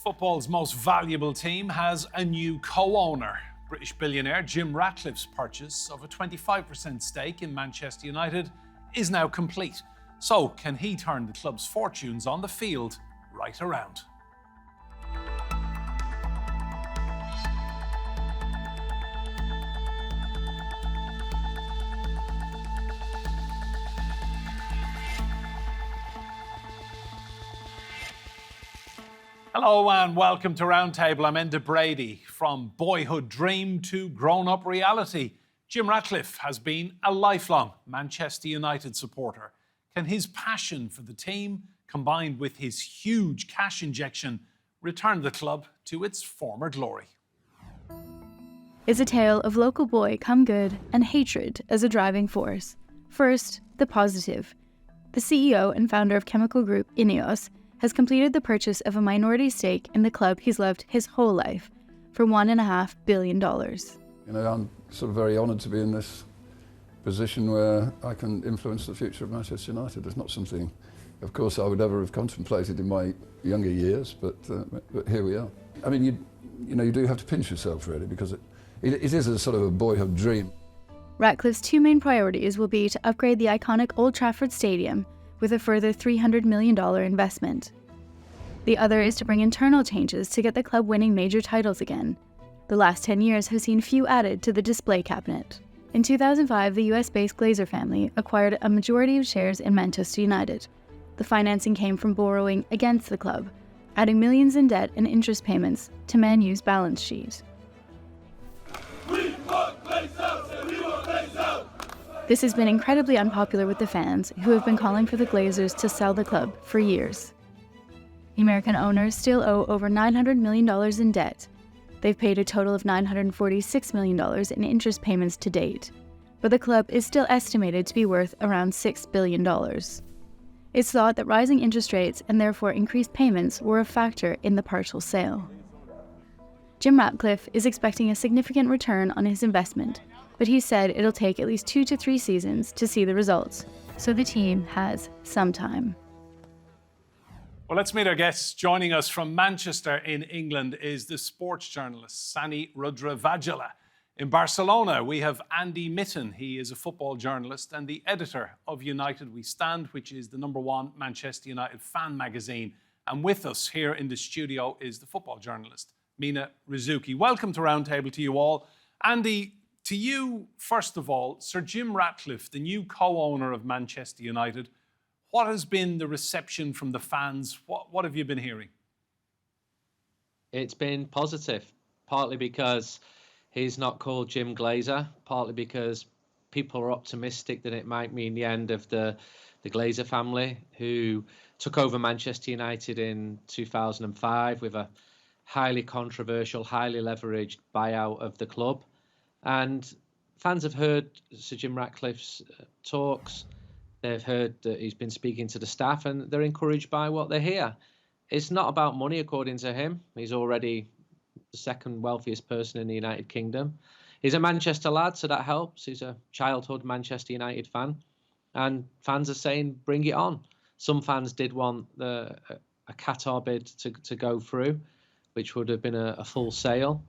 Football's most valuable team has a new co-owner. British billionaire Jim Ratcliffe's purchase of a 25% stake in Manchester United is now complete. So, can he turn the club's fortunes on the field right around? Hello and welcome to Roundtable. I'm Enda Brady. From boyhood dream to grown-up reality, Jim Ratcliffe has been a lifelong Manchester United supporter. Can his passion for the team, combined with his huge cash injection, return the club to its former glory? Is a tale of local boy come good and hatred as a driving force. First, the positive. The CEO and founder of chemical group Ineos has completed the purchase of a minority stake in the club he's loved his whole life for $1.5 billion. I'm sort of very honoured to be in this position where I can influence the future of Manchester United. It's not something, of course, I would ever have contemplated in my younger years, but here we are. I mean, you do have to pinch yourself, really, because it is a sort of a boyhood dream. Ratcliffe's two main priorities will be to upgrade the iconic Old Trafford Stadium with a further $300 million investment. The other is to bring internal changes to get the club winning major titles again. The last 10 years have seen few added to the display cabinet. In 2005, the US-based Glazer family acquired a majority of shares in Manchester United. The financing came from borrowing against the club, adding millions in debt and interest payments to Man U's balance sheet. This has been incredibly unpopular with the fans, who have been calling for the Glazers to sell the club for years. The American owners still owe over $900 million in debt. They've paid a total of $946 million in interest payments to date, but the club is still estimated to be worth around $6 billion. It's thought that rising interest rates and therefore increased payments were a factor in the partial sale. Jim Ratcliffe is expecting a significant return on his investment, but he said it'll take at least 2 to 3 seasons to see the results, so the team has some time. Well, let's meet our guests. Joining us from Manchester in England is the sports journalist Sani Rudravajala. In Barcelona, we have Andy Mitten. He is a football journalist and the editor of United We Stand, which is the #1 Manchester United fan magazine. And with us here in the studio is the football journalist Mina Rzouki. Welcome to Roundtable to you all. Andy, to you, first of all, Sir Jim Ratcliffe, the new co-owner of Manchester United, what has been the reception from the fans? What have you been hearing? It's been positive, partly because he's not called Jim Glazer, partly because people are optimistic that it might mean the end of the Glazer family, who took over Manchester United in 2005 with a highly controversial, highly leveraged buyout of the club. And fans have heard Sir Jim Ratcliffe's talks. They've heard that he's been speaking to the staff, and they're encouraged by what they hear. It's not about money, according to him. He's already the second wealthiest person in the United Kingdom. He's a Manchester lad, so that helps. He's a childhood Manchester United fan. And fans are saying, bring it on. Some fans did want a Qatar bid to go through, which would have been a full sale.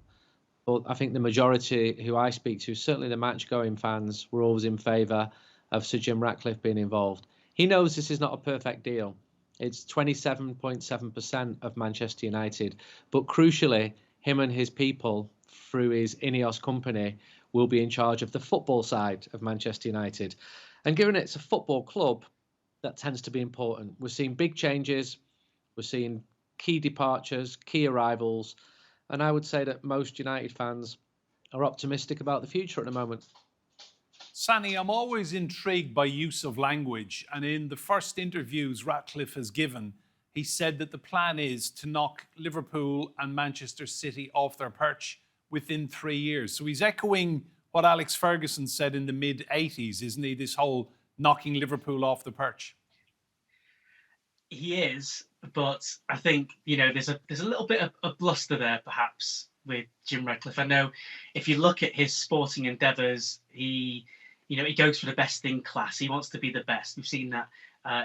But I think the majority who I speak to, certainly the match-going fans, were always in favour of Sir Jim Ratcliffe being involved. He knows this is not a perfect deal. It's 27.7% of Manchester United. But crucially, him and his people, through his Ineos company, will be in charge of the football side of Manchester United. And given it's a football club, that tends to be important. We're seeing big changes. We're seeing key departures, key arrivals. And I would say that most United fans are optimistic about the future at the moment. Sani, I'm always intrigued by use of language. And in the first interviews Ratcliffe has given, he said that the plan is to knock Liverpool and Manchester City off their perch within 3 years. So he's echoing what Alex Ferguson said in the mid-80s, isn't he? This whole knocking Liverpool off the perch. He is, but I think, there's a little bit of bluster there, perhaps, with Jim Ratcliffe. I know if you look at his sporting endeavours, he goes for the best in class. He wants to be the best. We've seen that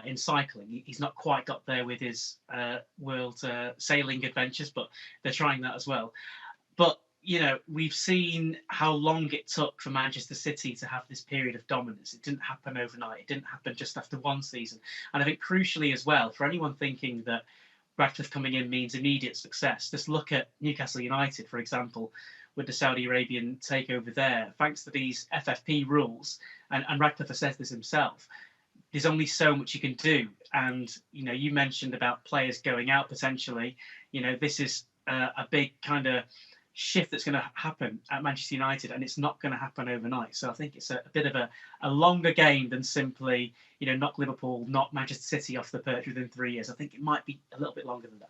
in cycling. He's not quite got there with his world sailing adventures, but they're trying that as well. But we've seen how long it took for Manchester City to have this period of dominance. It didn't happen overnight. It didn't happen just after one season. And I think crucially as well, for anyone thinking that Ratcliffe coming in means immediate success, just look at Newcastle United, for example, with the Saudi Arabian takeover there. Thanks to these FFP rules, and Ratcliffe has said this himself, there's only so much you can do. And, you mentioned about players going out potentially. This is a big kind of shift that's going to happen at Manchester United, and it's not going to happen overnight. So I think it's a bit of a longer game than simply, knock Liverpool, knock Manchester City off the perch within 3 years. I think it might be a little bit longer than that.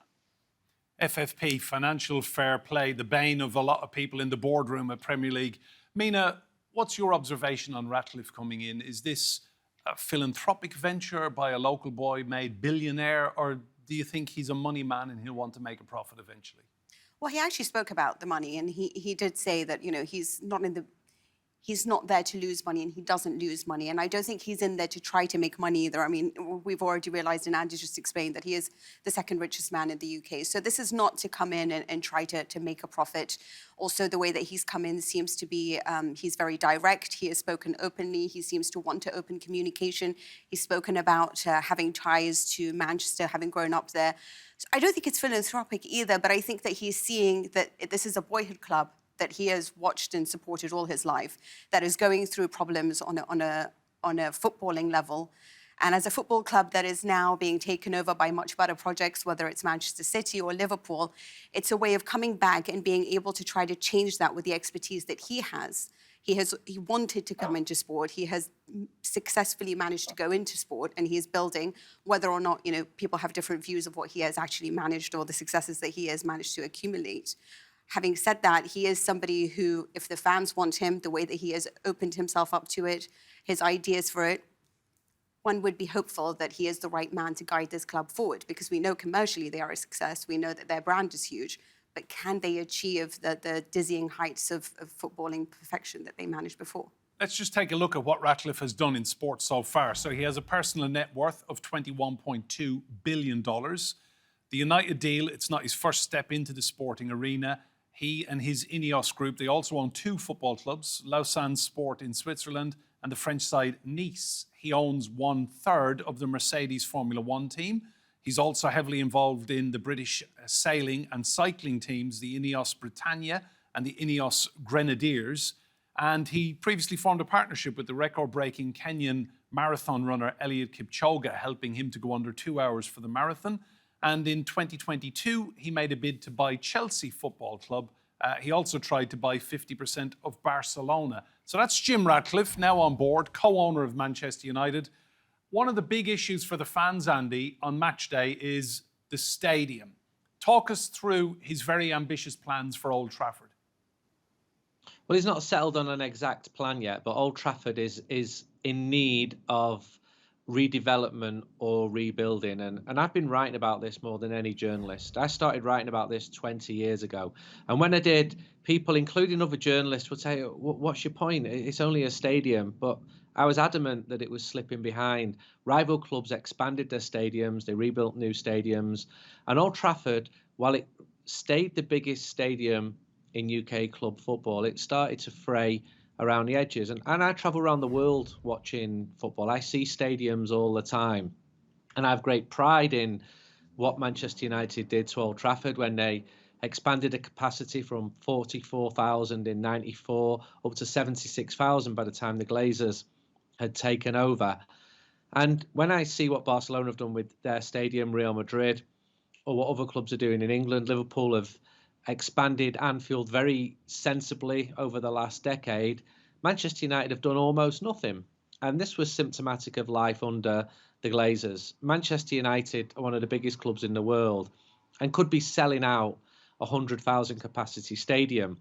FFP, financial fair play, the bane of a lot of people in the boardroom at Premier League. Mina, what's your observation on Ratcliffe coming in? Is this a philanthropic venture by a local boy made billionaire, or do you think he's a money man and he'll want to make a profit eventually? Well, he actually spoke about the money, and he did say that he's not there to lose money, and he doesn't lose money. And I don't think he's in there to try to make money either. I mean, we've already realised, and Andy just explained, that he is the second richest man in the UK. So this is not to come in and try to make a profit. Also, the way that he's come in seems to be, he's very direct. He has spoken openly. He seems to want to open communication. He's spoken about having ties to Manchester, having grown up there. So I don't think it's philanthropic either, but I think that he's seeing that this is a boyhood club that he has watched and supported all his life, that is going through problems on a footballing level. And as a football club that is now being taken over by much better projects, whether it's Manchester City or Liverpool, it's a way of coming back and being able to try to change that with the expertise that he has. He wanted to come into sport. He has successfully managed to go into sport, and he is building, whether or not, people have different views of what he has actually managed or the successes that he has managed to accumulate. Having said that, he is somebody who, if the fans want him, the way that he has opened himself up to it, his ideas for it, one would be hopeful that he is the right man to guide this club forward, because we know commercially they are a success. We know that their brand is huge, but can they achieve the dizzying heights of footballing perfection that they managed before? Let's just take a look at what Ratcliffe has done in sport so far. So he has a personal net worth of $21.2 billion. The United deal, it's not his first step into the sporting arena. He and his Ineos group, they also own two football clubs, Lausanne Sport in Switzerland and the French side Nice. He owns 1/3 of the Mercedes Formula One team. He's also heavily involved in the British sailing and cycling teams, the Ineos Britannia and the Ineos Grenadiers. And he previously formed a partnership with the record-breaking Kenyan marathon runner Eliud Kipchoge, helping him to go under 2 hours for the marathon. And in 2022, he made a bid to buy Chelsea Football Club. He also tried to buy 50% of Barcelona. So that's Jim Ratcliffe, now on board, co-owner of Manchester United. One of the big issues for the fans, Andy, on match day is the stadium. Talk us through his very ambitious plans for Old Trafford. Well, he's not settled on an exact plan yet, but Old Trafford is in need of redevelopment or rebuilding. And I've been writing about this more than any journalist. I started writing about this 20 years ago. And when I did, people, including other journalists, would say, what's your point? It's only a stadium. But I was adamant that it was slipping behind. Rival clubs expanded their stadiums. They rebuilt new stadiums. And Old Trafford, while it stayed the biggest stadium in UK club football, it started to fray around the edges. And I travel around the world watching football. I see stadiums all the time. And I have great pride in what Manchester United did to Old Trafford when they expanded the capacity from 44,000 in 94 up to 76,000 by the time the Glazers had taken over. And when I see what Barcelona have done with their stadium, Real Madrid, or what other clubs are doing in England, Liverpool have expanded Anfield very sensibly over the last decade. Manchester United have done almost nothing. And this was symptomatic of life under the Glazers. Manchester United are one of the biggest clubs in the world and could be selling out a 100,000 capacity stadium.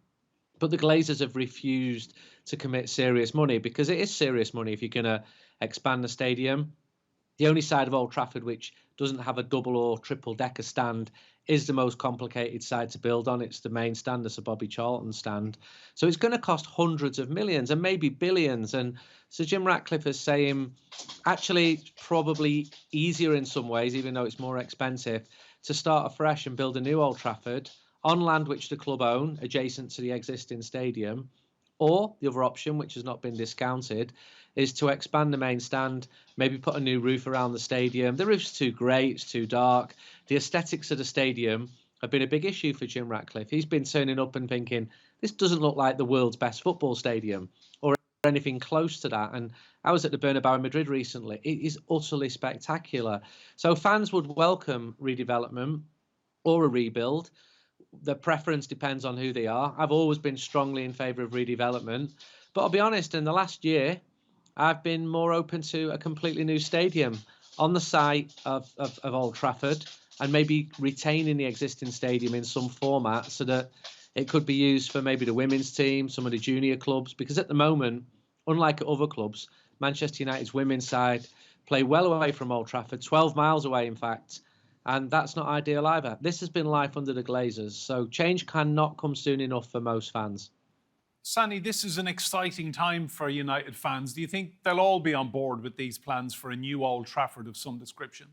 But the Glazers have refused to commit serious money, because it is serious money if you're going to expand the stadium. The only side of Old Trafford which doesn't have a double or triple decker stand, is the most complicated side to build on. It's the main stand, the Sir Bobby Charlton stand. So it's going to cost hundreds of millions and maybe billions. And so Jim Ratcliffe is saying, actually, it's probably easier in some ways, even though it's more expensive, to start afresh and build a new Old Trafford on land which the club own, adjacent to the existing stadium. Or the other option, which has not been discounted, is to expand the main stand, maybe put a new roof around the stadium. The roof's too grey, it's too dark. The aesthetics of the stadium have been a big issue for Jim Ratcliffe. He's been turning up and thinking, this doesn't look like the world's best football stadium or anything close to that. And I was at the Bernabeu in Madrid recently. It is utterly spectacular. So fans would welcome redevelopment or a rebuild. The preference depends on who they are. I've always been strongly in favour of redevelopment. But I'll be honest, in the last year, I've been more open to a completely new stadium on the site of Old Trafford and maybe retaining the existing stadium in some format so that it could be used for maybe the women's team, some of the junior clubs. Because at the moment, unlike at other clubs, Manchester United's women's side play well away from Old Trafford, 12 miles away, in fact. And that's not ideal either. This has been life under the Glazers, so change cannot come soon enough for most fans. Sani, this is an exciting time for United fans. Do you think they'll all be on board with these plans for a new Old Trafford of some description?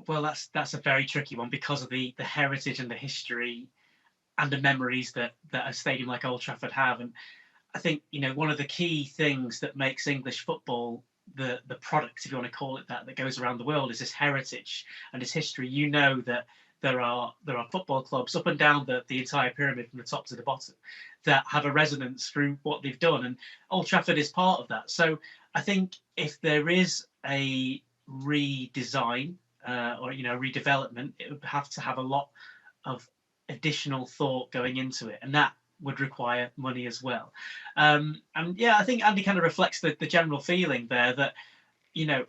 Well, that's a very tricky one because of the heritage and the history and the memories that a stadium like Old Trafford have. And I think, one of the key things that makes English football the product, if you want to call it that goes around the world, is this heritage and this history. That there are football clubs up and down the entire pyramid from the top to the bottom that have a resonance through what they've done, and Old Trafford is part of that. So I think if there is a redesign or redevelopment, it would have to have a lot of additional thought going into it, and that would require money as well. And yeah, I think Andy kind of reflects the general feeling there that,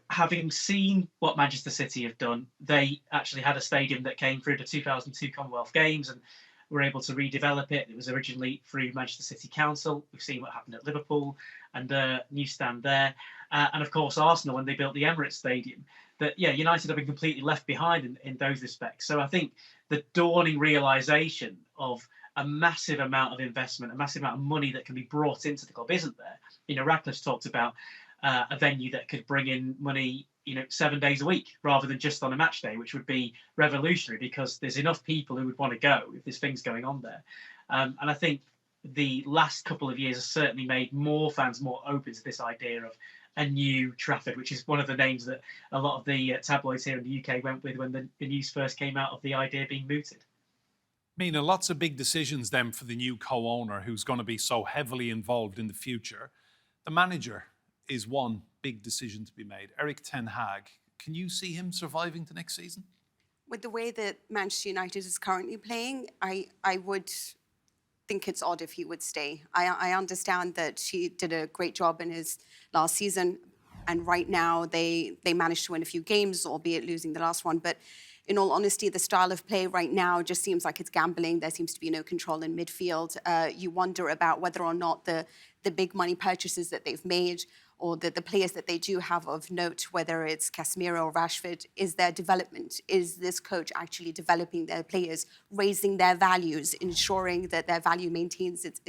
having seen what Manchester City have done, they actually had a stadium that came through the 2002 Commonwealth Games and were able to redevelop it. It was originally through Manchester City Council. We've seen what happened at Liverpool and a new stand there. And of course, Arsenal, when they built the Emirates Stadium, that, United have been completely left behind in those respects. So I think the dawning realisation of a massive amount of investment, a massive amount of money that can be brought into the club isn't there. Ratcliffe's talked about a venue that could bring in money, 7 days a week rather than just on a match day, which would be revolutionary because there's enough people who would want to go if there's things going on there. And I think the last couple of years has certainly made more fans more open to this idea of a new Trafford, which is one of the names that a lot of the tabloids here in the UK went with when the news first came out of the idea being mooted. Mina, lots of big decisions then for the new co-owner who's going to be so heavily involved in the future. The manager is one big decision to be made. Erik ten Hag, can you see him surviving the next season? With the way that Manchester United is currently playing, I would think it's odd if he would stay. I understand that he did a great job in his last season, and right now they managed to win a few games, albeit losing the last one. But in all honesty, the style of play right now just seems like it's gambling. There seems to be no control in midfield. You wonder about whether or not the big money purchases that they've made or the players that they do have of note, whether it's Casemiro or Rashford, is their development. Is this coach actually developing their players, raising their values, ensuring that their value is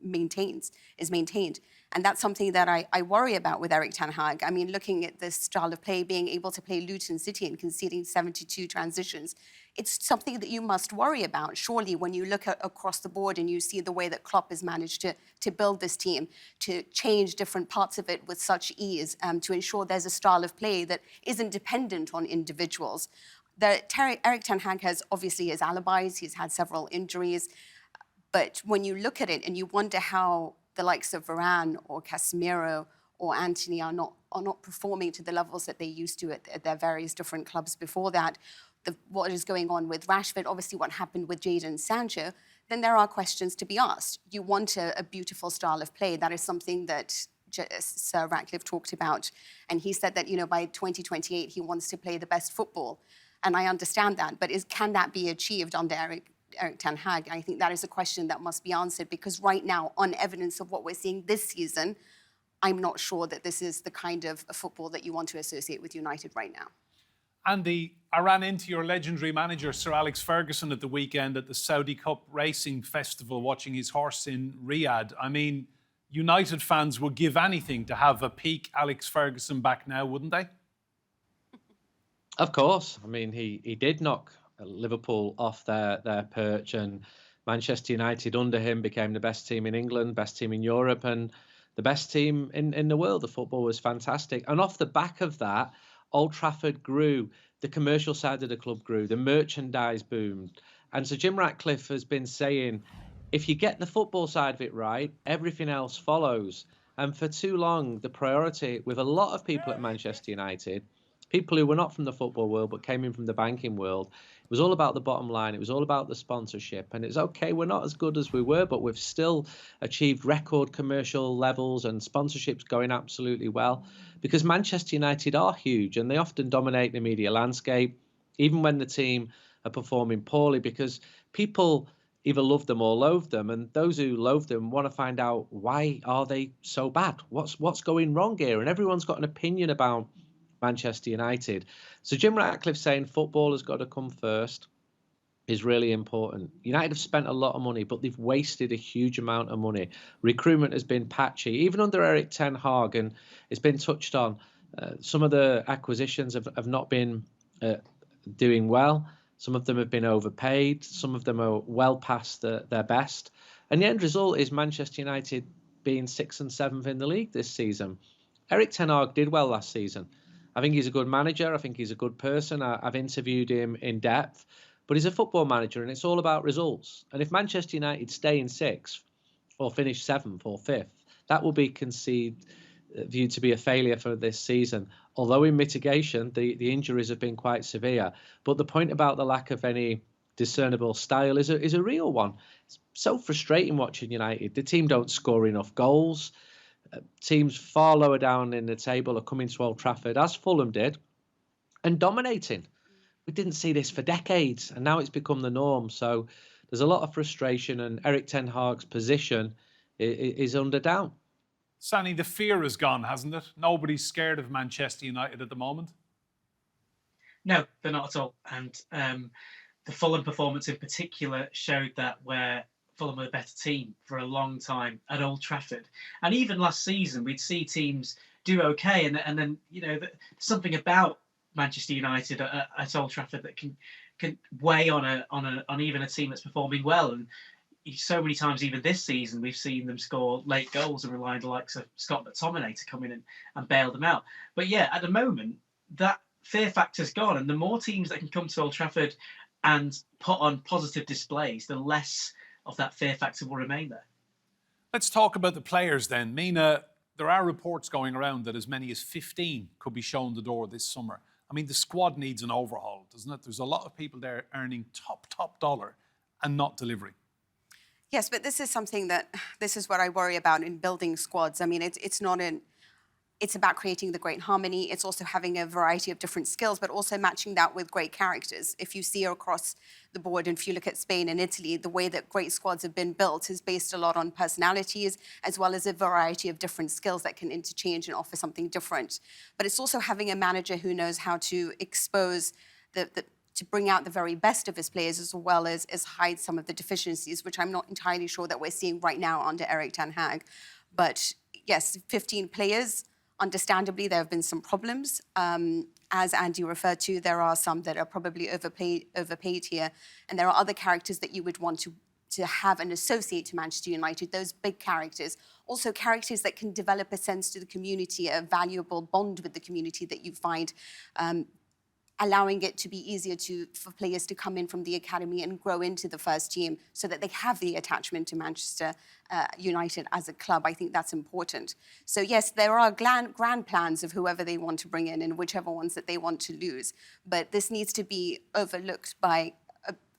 maintained? And that's something that I worry about with Erik ten Hag. I mean, looking at this style of play, being able to play Luton City and conceding 72 transitions, it's something that you must worry about. Surely, when you look across the board and you see the way that Klopp has managed to build this team, to change different parts of it with such ease, to ensure there's a style of play that isn't dependent on individuals. Erik ten Hag has obviously his alibis. He's had several injuries. But when you look at it and you wonder how the likes of Varane or Casemiro or Antony are not performing to the levels that they used to at their various different clubs before that, what is going on with Rashford, obviously what happened with Jadon Sancho, then there are questions to be asked. You want a beautiful style of play. That is something that Sir Ratcliffe talked about. And he said that, by 2028, he wants to play the best football. And I understand that. But can that be achieved under Erik ten Hag? I think that is a question that must be answered, because right now, on evidence of what we're seeing this season, I'm not sure that this is the kind of football that you want to associate with United right now. Andy, I ran into your legendary manager, Sir Alex Ferguson, at the weekend at the Saudi Cup Racing Festival, watching his horse in Riyadh. I mean, United fans would give anything to have a peak Alex Ferguson back now, wouldn't they? Of course. I mean, he did knock Liverpool off their perch, and Manchester United under him became the best team in England, best team in Europe, and the best team in the world. The football was fantastic. And off the back of that, Old Trafford grew. The commercial side of the club grew. The merchandise boomed. And so Jim Ratcliffe has been saying, if you get the football side of it right, everything else follows. And for too long, the priority with a lot of people at Manchester United, people who were not from the football world but came in from the banking world, it was all about the bottom line. It was all about the sponsorship. And it's okay, we're not as good as we were, but we've still achieved record commercial levels and sponsorships going absolutely well, because Manchester United are huge and they often dominate the media landscape, even when the team are performing poorly, because people either love them or loathe them, and those who loathe them want to find out, why are they so bad? What's going wrong here? And everyone's got an opinion about Manchester United. So Jim Ratcliffe saying football has got to come first is really important. United have spent a lot of money, but they've wasted a huge amount of money. Recruitment has been patchy, even under Erik ten Hag, and it's been touched on. Some of the acquisitions have not been doing well. Some of them have been overpaid. Some of them are well past their best. And the end result is Manchester United being 6th and 7th in the league this season. Erik ten Hag did well last season. I think he's a good manager. I think he's a good person. I've interviewed him in depth. But he's a football manager, and it's all about results. And if Manchester United stay in 6th or finish 7th or 5th, that will be viewed to be a failure for this season. Although in mitigation, the injuries have been quite severe. But the point about the lack of any discernible style is a real one. It's so frustrating watching United. The team don't score enough goals. Teams far lower down in the table are coming to Old Trafford, as Fulham did, and dominating. We didn't see this for decades, and now it's become the norm. So there's a lot of frustration, and Erik ten Hag's position is under doubt. Sani, the fear is gone, hasn't it? Nobody's scared of Manchester United at the moment. No, they're not at all. And the Fulham performance in particular showed that, where Fulham were the better team for a long time at Old Trafford. And even last season, we'd see teams do okay, and then something about Manchester United at Old Trafford that can weigh on even a team that's performing well. And so many times, even this season, we've seen them score late goals and rely on the likes of Scott McTominay to come in and bail them out. But yeah, at the moment, that fear factor's gone, and the more teams that can come to Old Trafford and put on positive displays, the less of that fear factor will remain there. Let's talk about the players then. Mina, there are reports going around that as many as 15 could be shown the door this summer. I mean, the squad needs an overhaul, doesn't it? There's a lot of people there earning top dollar and not delivering. Yes, but this is what I worry about in building squads. I mean, it's about creating the great harmony. It's also having a variety of different skills, but also matching that with great characters. If you see across the board, and if you look at Spain and Italy, the way that great squads have been built is based a lot on personalities, as well as a variety of different skills that can interchange and offer something different. But it's also having a manager who knows how to expose to bring out the very best of his players, as well as hide some of the deficiencies, which I'm not entirely sure that we're seeing right now under Erik ten Hag. But yes, 15 players. Understandably, there have been some problems. As Andy referred to, there are some that are probably overpaid here. And there are other characters that you would want to have and associate to Manchester United, those big characters. Also characters that can develop a sense to the community, a valuable bond with the community that you find, allowing it to be easier for players to come in from the academy and grow into the first team so that they have the attachment to Manchester United as a club. I think that's important. So yes, there are grand plans of whoever they want to bring in and whichever ones that they want to lose. But this needs to be overlooked by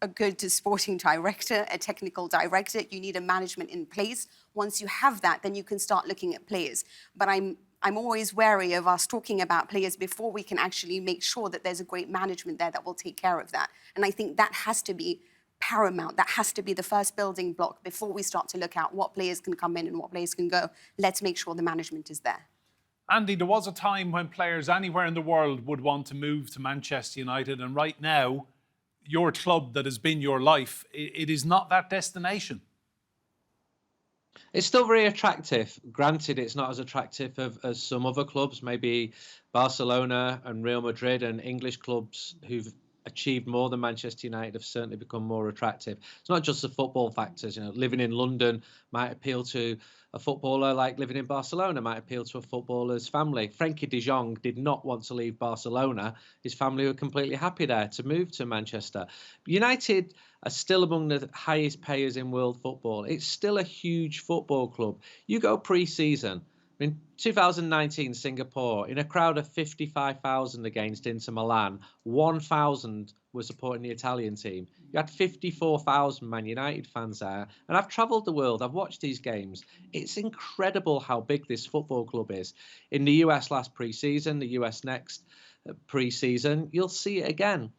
a good sporting director, a technical director. You need a management in place. Once you have that, then you can start looking at players. But I'm always wary of us talking about players before we can actually make sure that there's a great management there that will take care of that. And I think that has to be paramount. That has to be the first building block before we start to look at what players can come in and what players can go. Let's make sure the management is there. Andy, there was a time when players anywhere in the world would want to move to Manchester United, and right now, your club that has been your life, it is not that destination. It's still very attractive. Granted, it's not as attractive as some other clubs, maybe Barcelona and Real Madrid, and English clubs who've achieved more than Manchester United have certainly become more attractive. It's not just the football factors. You know, living in London might appeal to a footballer, like living in Barcelona might appeal to a footballer's family. Frenkie de Jong did not want to leave Barcelona. His family were completely happy there to move to Manchester. United are still among the highest payers in world football. It's still a huge football club. You go pre-season. In 2019, Singapore, in a crowd of 55,000 against Inter Milan, 1,000 were supporting the Italian team. You had 54,000 Man United fans there. And I've travelled the world. I've watched these games. It's incredible how big this football club is. In the US last pre-season, the US next pre-season, you'll see it again.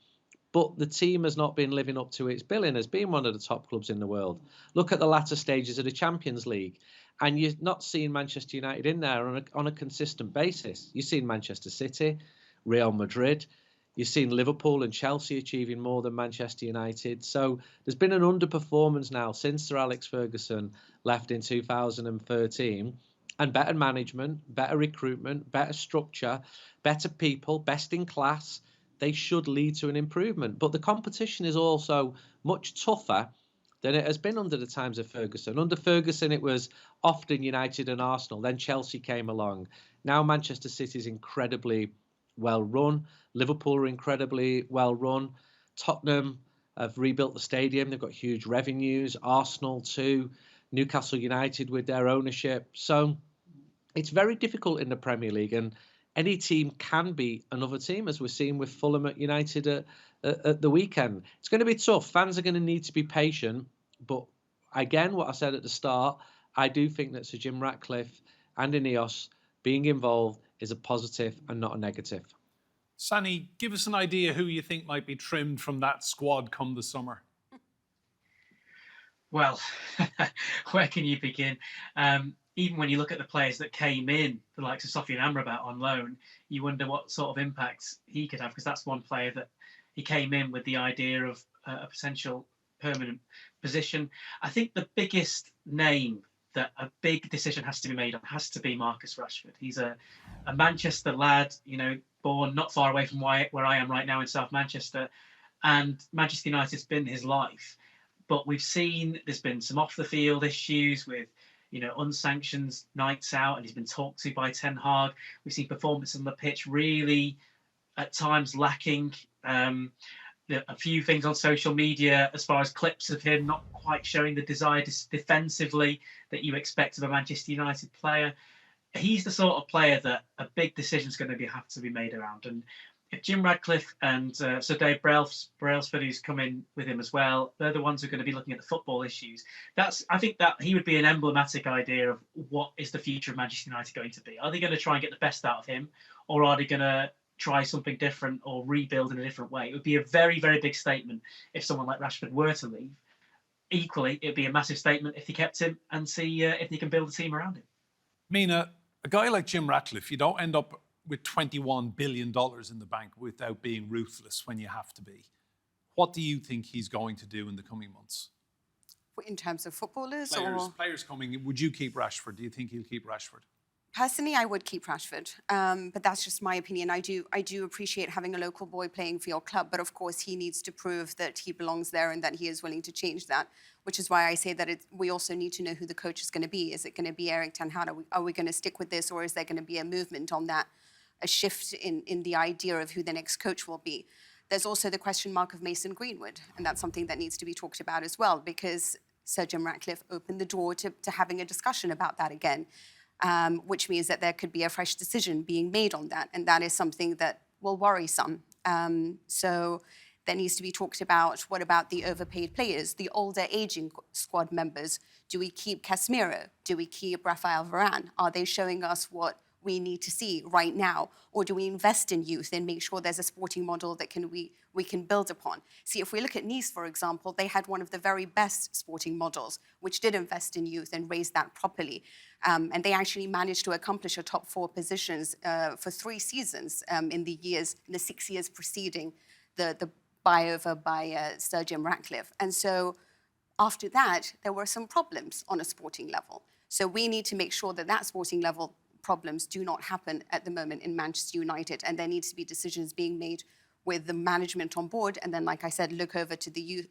But the team has not been living up to its billing as being one of the top clubs in the world. Look at the latter stages of the Champions League. And you're not seeing Manchester United in there on a consistent basis. You've seen Manchester City, Real Madrid. You've seen Liverpool and Chelsea achieving more than Manchester United. So there's been an underperformance now since Sir Alex Ferguson left in 2013. And better management, better recruitment, better structure, better people, best in class. They should lead to an improvement. But the competition is also much tougher than it has been under the times of Ferguson. Under Ferguson, it was often United and Arsenal. Then Chelsea came along. Now Manchester City is incredibly well run. Liverpool are incredibly well run. Tottenham have rebuilt the stadium. They've got huge revenues. Arsenal too. Newcastle United with their ownership. So it's very difficult in the Premier League. And any team can be another team, as we're seeing with Fulham at United at the weekend. It's going to be tough. Fans are going to need to be patient. But again, what I said at the start, I do think that Sir Jim Ratcliffe and Ineos being involved is a positive and not a negative. Sani, give us an idea who you think might be trimmed from that squad come the summer. Well, where can you begin? Even when you look at the players that came in, the likes of Sofian Amrabat on loan, you wonder what sort of impact he could have, because that's one player that he came in with the idea of a potential permanent position. I think the biggest name that a big decision has to be made on has to be Marcus Rashford. He's a Manchester lad, you know, born not far away from where I am right now in South Manchester, and Manchester United's been his life. But we've seen there's been some off the field issues with, you know, unsanctioned nights out, and he's been talked to by Ten Hag. We've seen performance on the pitch really at times lacking. A few things on social media as far as clips of him not quite showing the desire defensively that you expect of a Manchester United player. He's the sort of player that a big decision is going to have to be made around. And if Jim Ratcliffe and Sir Dave Brailsford, who's come in with him as well, they're the ones who are going to be looking at the football issues. I think that he would be an emblematic idea of what is the future of Manchester United going to be. Are they going to try and get the best out of him, or are they going to try something different or rebuild in a different way? It would be a very, very big statement if someone like Rashford were to leave. Equally, it'd be a massive statement if they kept him and see if they can build a team around him. Mina, a guy like Jim Ratcliffe, you don't end up with $21 billion in the bank without being ruthless when you have to be. What do you think he's going to do in the coming months? In terms of footballers? Players coming, would you keep Rashford? Do you think he'll keep Rashford? Personally, I would keep Rashford, but that's just my opinion. I do appreciate having a local boy playing for your club, but of course he needs to prove that he belongs there and that he is willing to change that, which is why I say that we also need to know who the coach is going to be. Is it going to be Erik ten Hag? Are we going to stick with this, or is there going to be a movement on that, a shift in the idea of who the next coach will be? There's also the question mark of Mason Greenwood, and that's something that needs to be talked about as well, because Sir Jim Ratcliffe opened the door to having a discussion about that again. Which means that there could be a fresh decision being made on that. And that is something that will worry some. So there needs to be talked about, what about the overpaid players, the older aging squad members? Do we keep Casemiro? Do we keep Rafael Varane? Are they showing us what we need to see right now? Or do we invest in youth and make sure there's a sporting model that we can build upon? See, if we look at Nice, for example, they had one of the very best sporting models, which did invest in youth and raise that properly. And they actually managed to accomplish a top 4 positions for 3 seasons in the 6 years preceding the buyover by Sir Jim Ratcliffe. And so after that, there were some problems on a sporting level. So we need to make sure that that sporting level problems do not happen at the moment in Manchester United, and there needs to be decisions being made with the management on board, and then, like I said, look over to the youth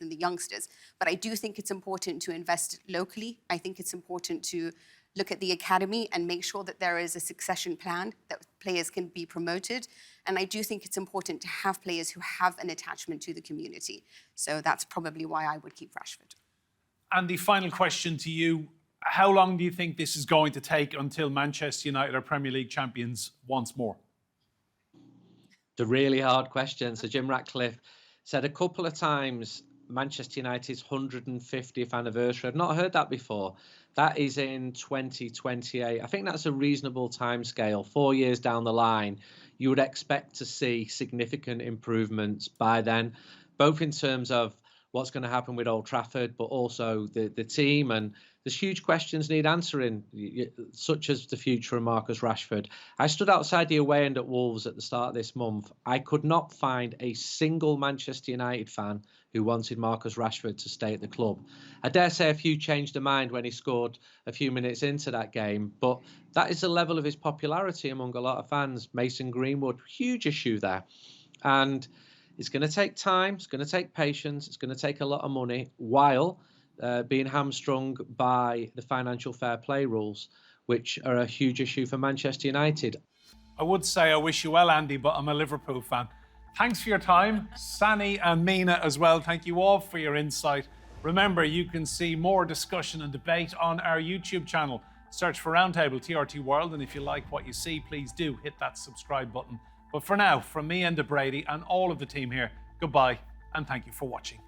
and the youngsters. But I do think it's important to invest locally. I think it's important to look at the academy and make sure that there is a succession plan, that players can be promoted. And I do think it's important to have players who have an attachment to the community. So that's probably why I would keep Rashford. And the final question to you, how long do you think this is going to take until Manchester United are Premier League champions once more? It's a really hard question. So Jim Ratcliffe said a couple of times Manchester United's 150th anniversary. I've not heard that before. That is in 2028. I think that's a reasonable timescale. 4 years down the line, you would expect to see significant improvements by then, both in terms of what's going to happen with Old Trafford, but also the team. And there's huge questions need answering, such as the future of Marcus Rashford. I stood outside the away end at Wolves at the start of this month. I could not find a single Manchester United fan who wanted Marcus Rashford to stay at the club. I dare say a few changed their mind when he scored a few minutes into that game, but that is the level of his popularity among a lot of fans. Mason Greenwood, huge issue there. And it's going to take time, it's going to take patience, it's going to take a lot of money, while being hamstrung by the financial fair play rules, which are a huge issue for Manchester United. I would say I wish you well, Andy, but I'm a Liverpool fan. Thanks for your time. Sani and Mina as well. Thank you all for your insight. Remember, you can see more discussion and debate on our YouTube channel. Search for Roundtable TRT World, and if you like what you see, please do hit that subscribe button. But for now, from me and Brady and all of the team here, goodbye and thank you for watching.